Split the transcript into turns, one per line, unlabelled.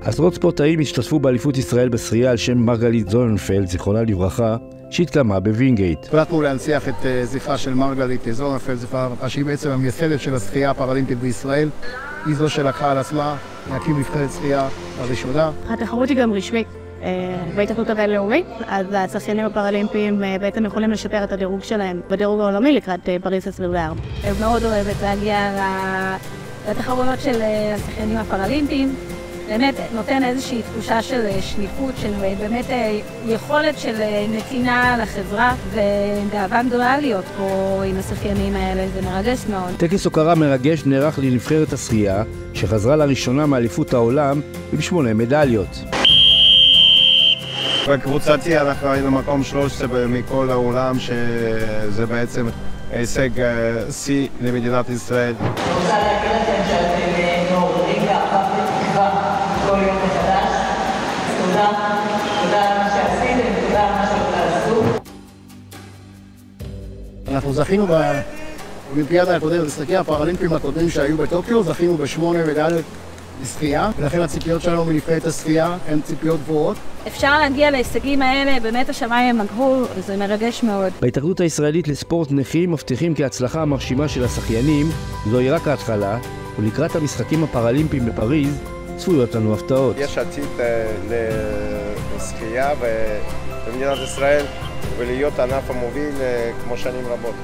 עשרות ספורטאים השתתפו באליפות ישראל בשחייה על שם מרגלית זוננפלד, זיכרונה לברכה, שהתקיימה בווינגייט.
החלטנו להנציח את זכרה של מרגלית זוננפלד, שהיא בעצם המייסדת של השחייה הפראלימפית בישראל. היא זו שלקחה על עצמה להקים נבחרת שחייה הראשונה.
התחרות היא גם רשמית בהתאחדות הבינלאומית, אז השחיינים הפראלימפיים בעצם יכולים לשפר את הדירוג שלהם בדירוג העולמי לקראת פריז 24.
אני מאוד אוהבת להגיע לתחרויות של השחיינים הפראלימפיים. באמת נותן איזושהי תחושה של שליחות, של באמת יכולת של נתינה לחברה, וגאווה גדולה להיות פה עם השחיינים האלה, זה מרגש מאוד.
טקס הוקרה מרגש נערך לנבחרת השחייה, שחזרה לראשונה מאליפות העולם עם 8 מדליות.
בקבוצתי אנחנו היינו מקום 13 מכל העולם, שזה בעצם הישג שיא למדינת ישראל.
אני רוצה להגיד לכם שאתם מעוררים גאווה ותקווה כל יום מחדש. תודה על מה שעשיתם, תודה על מה שעוד תעשו.
אנחנו זכינו באולימפיאדה הקודמת, בשחייה הפראלימפיים הקודמים שהיו בטוקיו, זכינו ב8 מדליות בשחייה, ולכן הציפיות שלנו מנבחרת השחייה הן ציפיות גבוהות.
אפשר להגיע להישגים האלה, באמת השמיים הם הגבול, וזה מרגש מאוד.
בהתאחדות הישראלית לספורט נכים מבטיחים כי ההצלחה המרשימה של השחיינים זוהי רק ההתחלה, ולקראת המשחקים הפראלימפיים בפריז צפויות לנו הפתעות.
יש עתיד לשחייה במדינת ישראל ולהיות ענף המוביל כמו שנים רבות.